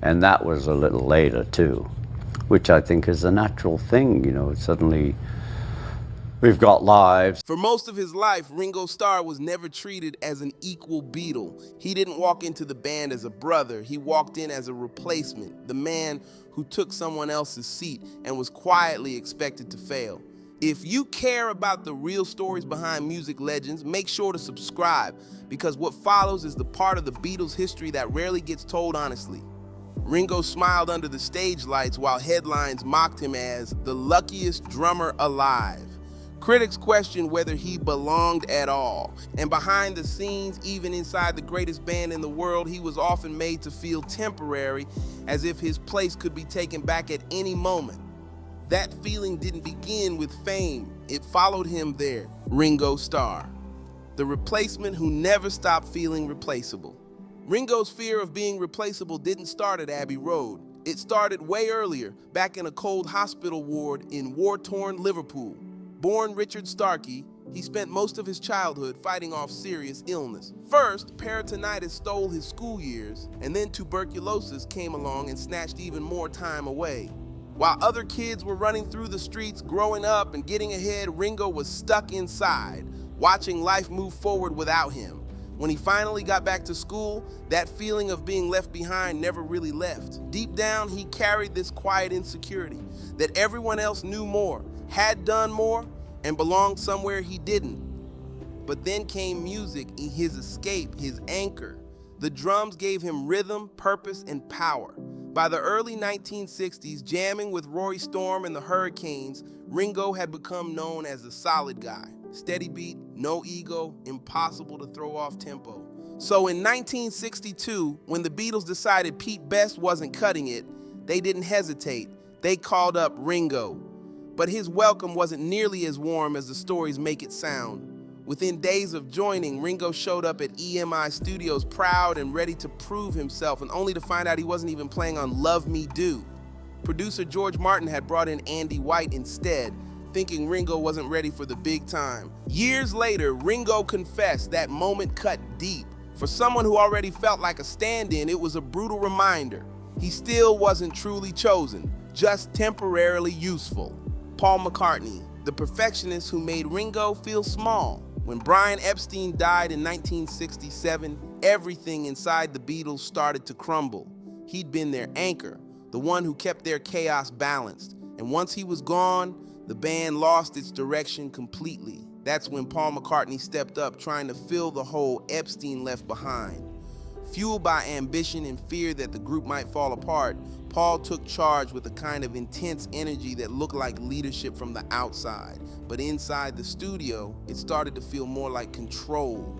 And that was a little later too, which I think is a natural thing. Suddenly we've got lives. For most of his life, Ringo Starr was never treated as an equal Beatle. He didn't walk into the band as a brother, he walked in as a replacement, the man who took someone else's seat and was quietly expected to fail. If you care about the real stories behind music legends, make sure to subscribe, because what follows is the part of the Beatles' history that rarely gets told honestly. Ringo smiled under the stage lights while headlines mocked him as the luckiest drummer alive. Critics questioned whether he belonged at all, and behind the scenes, even inside the greatest band in the world, he was often made to feel temporary, as if his place could be taken back at any moment. That feeling didn't begin with fame, it followed him there, Ringo Starr, the replacement who never stopped feeling replaceable. Ringo's fear of being replaceable didn't start at Abbey Road. It started way earlier, back in a cold hospital ward in war-torn Liverpool. Born Richard Starkey, he spent most of his childhood fighting off serious illness. First, peritonitis stole his school years, and then tuberculosis came along and snatched even more time away. While other kids were running through the streets, growing up and getting ahead, Ringo was stuck inside, watching life move forward without him. When he finally got back to school, that feeling of being left behind never really left. Deep down, he carried this quiet insecurity that everyone else knew more, had done more, and belonged somewhere he didn't. But then came music, his escape, his anchor. The drums gave him rhythm, purpose, and power. By the early 1960s, jamming with Rory Storm and the Hurricanes, Ringo had become known as the solid guy. Steady beat, no ego, impossible to throw off tempo. So in 1962, when the Beatles decided Pete Best wasn't cutting it, they didn't hesitate. They called up Ringo. But his welcome wasn't nearly as warm as the stories make it sound. Within days of joining, Ringo showed up at EMI Studios proud and ready to prove himself, and only to find out he wasn't even playing on Love Me Do. Producer George Martin had brought in Andy White instead, thinking Ringo wasn't ready for the big time. Years later, Ringo confessed that moment cut deep. For someone who already felt like a stand-in, it was a brutal reminder. He still wasn't truly chosen, just temporarily useful. Paul McCartney, the perfectionist who made Ringo feel small. When Brian Epstein died in 1967, everything inside the Beatles started to crumble. He'd been their anchor, the one who kept their chaos balanced. And once he was gone, the band lost its direction completely. That's when Paul McCartney stepped up, trying to fill the hole Epstein left behind. Fueled by ambition and fear that the group might fall apart, Paul took charge with a kind of intense energy that looked like leadership from the outside. But inside the studio, it started to feel more like control.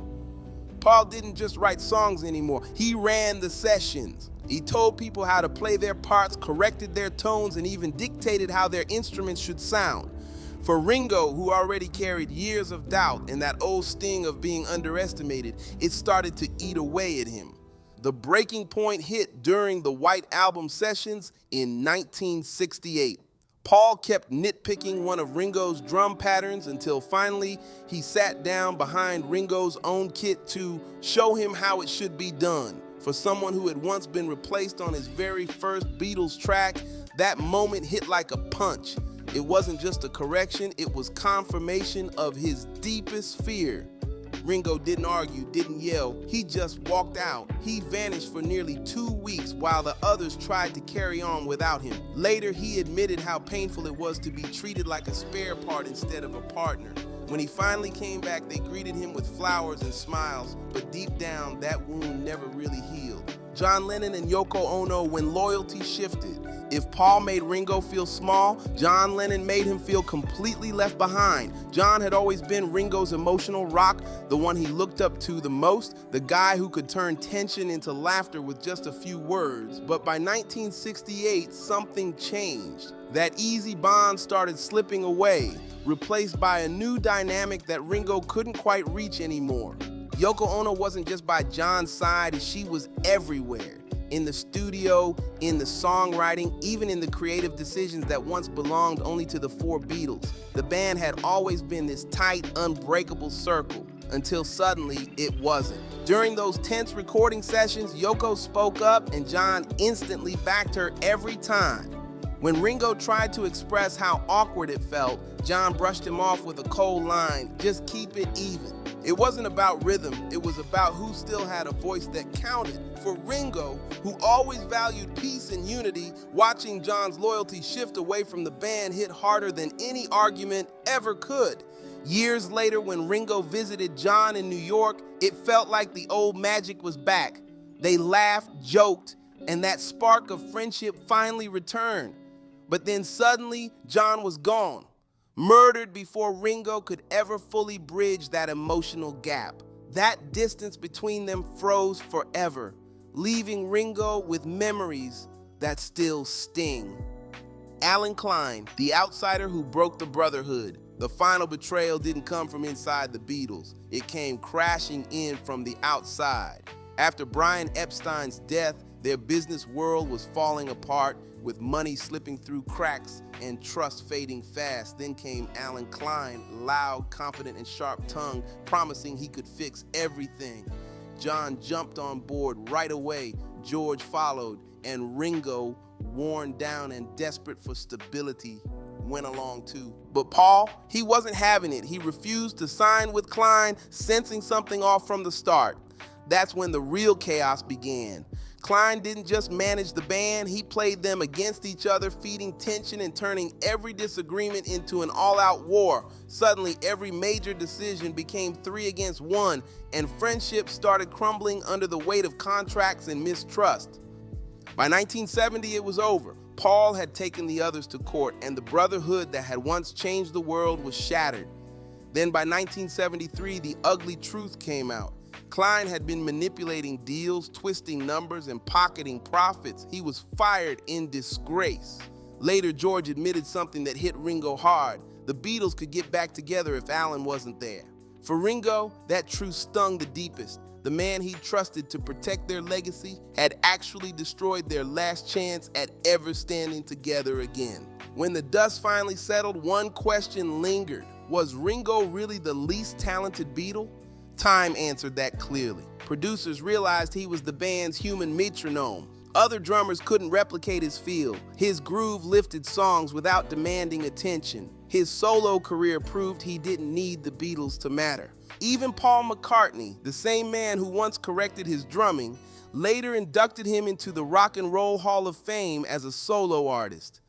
Paul didn't just write songs anymore, he ran the sessions. He told people how to play their parts, corrected their tones, and even dictated how their instruments should sound. For Ringo, who already carried years of doubt and that old sting of being underestimated, it started to eat away at him. The breaking point hit during the White Album sessions in 1968. Paul kept nitpicking one of Ringo's drum patterns until finally he sat down behind Ringo's own kit to show him how it should be done. For someone who had once been replaced on his very first Beatles track, that moment hit like a punch. It wasn't just a correction, it was confirmation of his deepest fear. Ringo didn't argue, didn't yell, he just walked out. He vanished for nearly 2 weeks while the others tried to carry on without him. Later, he admitted how painful it was to be treated like a spare part instead of a partner. When he finally came back, they greeted him with flowers and smiles, but deep down, that wound never really healed. John Lennon and Yoko Ono, when loyalty shifted. If Paul made Ringo feel small, John Lennon made him feel completely left behind. John had always been Ringo's emotional rock, the one he looked up to the most, the guy who could turn tension into laughter with just a few words. But by 1968, something changed. That easy bond started slipping away, replaced by a new dynamic that Ringo couldn't quite reach anymore. Yoko Ono wasn't just by John's side, she was everywhere. In the studio, in the songwriting, even in the creative decisions that once belonged only to the four Beatles. The band had always been this tight, unbreakable circle. until suddenly it wasn't. During those tense recording sessions, Yoko spoke up and John instantly backed her every time. When Ringo tried to express how awkward it felt, John brushed him off with a cold line, "Just keep it even." It wasn't about rhythm, it was about who still had a voice that counted. For Ringo, who always valued peace and unity, watching John's loyalty shift away from the band hit harder than any argument ever could. Years later, when Ringo visited John in New York, it felt like the old magic was back. They laughed, joked, and that spark of friendship finally returned. But then suddenly, John was gone, murdered before Ringo could ever fully bridge that emotional gap. That distance between them froze forever, leaving Ringo with memories that still sting. Alan Klein, the outsider who broke the brotherhood. The final betrayal didn't come from inside the Beatles. It came crashing in from the outside. After Brian Epstein's death, their business world was falling apart, with money slipping through cracks and trust fading fast. Then came Alan Klein, loud, confident, and sharp-tongued, promising he could fix everything. John jumped on board right away. George followed, and Ringo, worn down and desperate for stability, went along too. But Paul, he wasn't having it. He refused to sign with Klein, sensing something off from the start. That's when the real chaos began. Klein didn't just manage the band, he played them against each other, feeding tension and turning every disagreement into an all-out war. Suddenly, every major decision became 3 against 1, and friendships started crumbling under the weight of contracts and mistrust. By 1970, it was over. Paul had taken the others to court, and the brotherhood that had once changed the world was shattered. Then by 1973, the ugly truth came out. Klein had been manipulating deals, twisting numbers, and pocketing profits. He was fired in disgrace. Later, George admitted something that hit Ringo hard. The Beatles could get back together if Alan wasn't there. For Ringo, that truth stung the deepest. The man he trusted to protect their legacy had actually destroyed their last chance at ever standing together again. When the dust finally settled, one question lingered. Was Ringo really the least talented Beatle? Time answered that clearly. Producers realized he was the band's human metronome. Other drummers couldn't replicate his feel. His groove lifted songs without demanding attention. His solo career proved he didn't need the Beatles to matter. Even Paul McCartney, the same man who once corrected his drumming, later inducted him into the Rock and Roll Hall of Fame as a solo artist.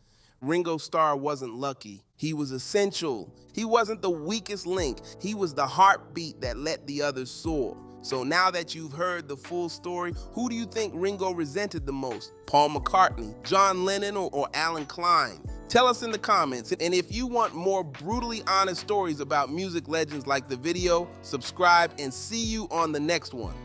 Ringo Starr wasn't lucky. He was essential. He wasn't the weakest link. He was the heartbeat that let the others soar. So now that you've heard the full story, who do you think Ringo resented the most? Paul McCartney, John Lennon, or Alan Klein? Tell us in the comments. And if you want more brutally honest stories about music legends like the video, subscribe and see you on the next one.